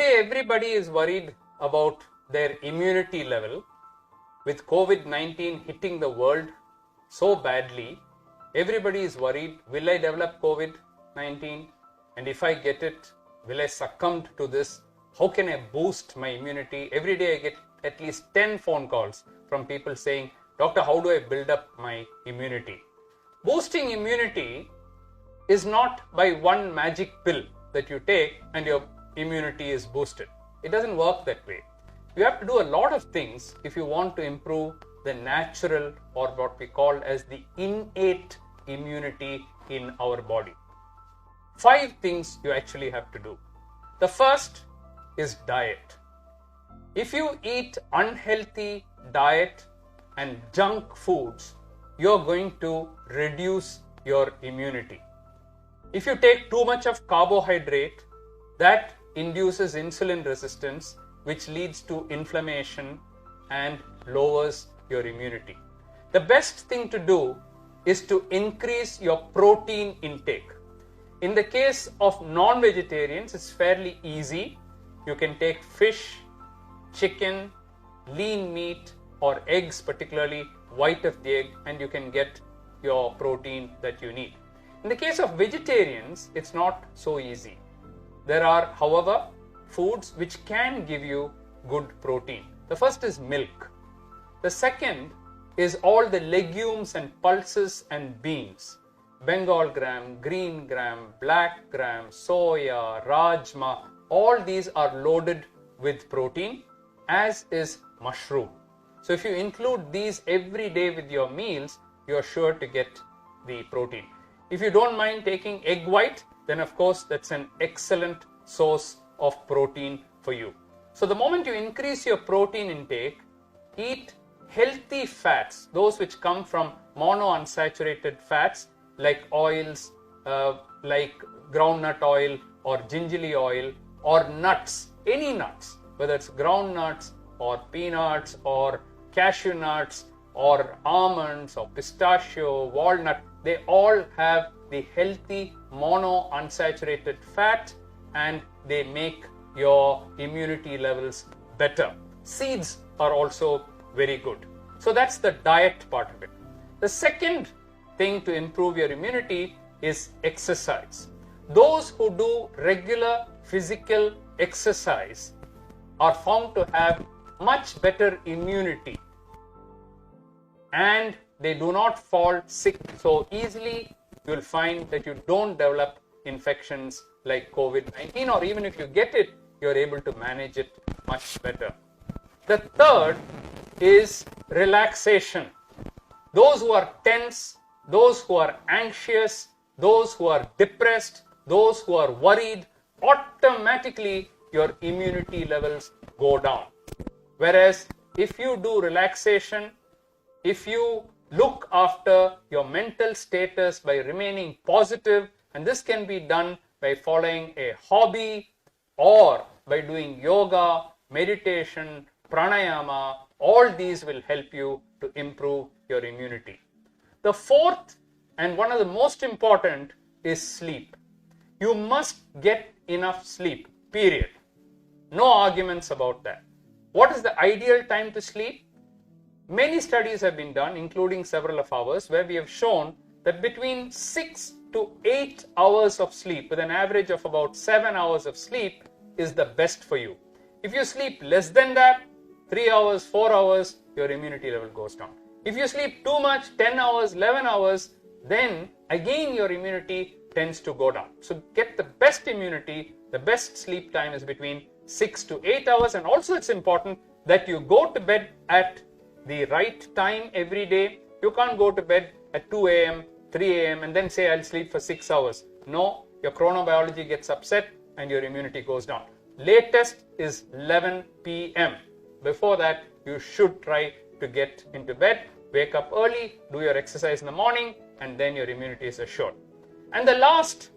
Today, everybody is worried about their immunity level. With COVID-19 hitting the world so badly, everybody is worried, will I develop COVID-19? And if I get it, will I succumb to this? How can I boost my immunity? Every day I get at least 10 phone calls from people saying, Doctor, how do I build up my immunity? Boosting immunity is not by one magic pill that you take and your immunity is boosted. It doesn't work that way. You have to do a lot of things if you want to improve the natural, or what we call as the innate immunity in our body. 5 things you actually have to do. The first is diet. If you eat unhealthy diet and junk foods, you're going to reduce your immunity. If you take too much of carbohydrate, that induces insulin resistance, which leads to inflammation and lowers your immunity. The best thing to do is to increase your protein intake. In the case of non-vegetarians, it's fairly easy. You can take fish, chicken, lean meat, or eggs, particularly white of the egg, and you can get your protein that you need. In the case of vegetarians, it's not so easy. There are, however, foods which can give you good protein. The first is milk. The second is all the legumes and pulses and beans. Bengal gram, green gram, black gram, soya, rajma, all these are loaded with protein, as is mushroom. So if you include these every day with your meals, you're sure to get the protein. If you don't mind taking egg white, then of course that's an excellent source of protein for you. So the moment you increase your protein intake, eat healthy fats, those which come from monounsaturated fats like oils, like groundnut oil or gingerly oil, or nuts, any nuts, whether it's ground nuts or peanuts or cashew nuts or almonds or pistachio, walnut, they all have the healthy monounsaturated fat and they make your immunity levels better. Seeds are also very good. So that's the diet part of it. The second thing to improve your immunity is exercise. Those who do regular physical exercise are found to have much better immunity and they do not fall sick so easily. You will find that you don't develop infections like COVID-19, or even if you get it, you're able to manage it much better. The third is relaxation. Those who are tense, those who are anxious, those who are depressed, those who are worried, automatically your immunity levels go down. Whereas if you do relaxation, if you look after your mental status by remaining positive, and this can be done by following a hobby or by doing yoga, meditation, pranayama, all these will help you to improve your immunity. The fourth and one of the most important is sleep. You must get enough sleep, period. No arguments about that. What is the ideal time to sleep? Many studies have been done, including several of ours, where we have shown that between 6 to 8 hours of sleep, with an average of about 7 hours of sleep, is the best for you. If you sleep less than that, 3 hours, 4 hours, your immunity level goes down. If you sleep too much, 10 hours, 11 hours, then again your immunity tends to go down. So get the best immunity. The best sleep time is between 6 to 8 hours, and also it's important that you go to bed at the right time every day. You can't go to bed at 2 a.m., 3 a.m. and then say I'll sleep for 6 hours. No, your chronobiology gets upset and your immunity goes down. Latest is 11 p.m. Before that, you should try to get into bed, wake up early, do your exercise in the morning, and then your immunity is assured. And the last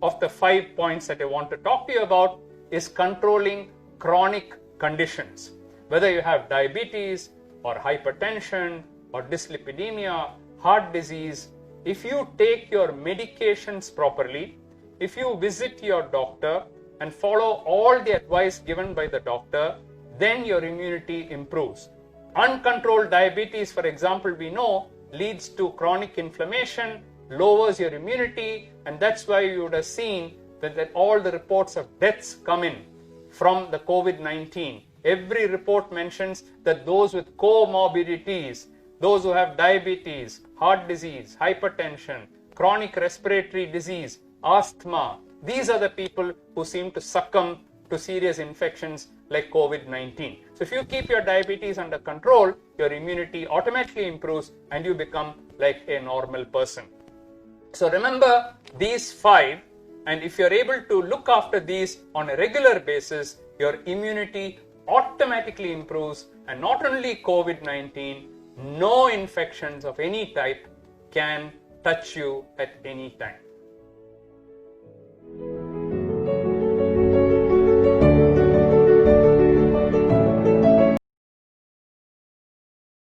of the 5 points that I want to talk to you about is controlling chronic conditions. Whether you have diabetes or hypertension or dyslipidemia, heart disease, if you take your medications properly, if you visit your doctor and follow all the advice given by the doctor, then your immunity improves. Uncontrolled diabetes, for example, we know leads to chronic inflammation, lowers your immunity, and that's why you would have seen that all the reports of deaths come in from the COVID-19. Every report mentions that those with comorbidities, those who have diabetes, heart disease, hypertension, chronic respiratory disease, asthma, these are the people who seem to succumb to serious infections like COVID-19. So if you keep your diabetes under control, your immunity automatically improves and you become like a normal person. So remember these 5, and if you're able to look after these on a regular basis, your immunity automatically improves, and not only COVID-19, no infections of any type can touch you at any time.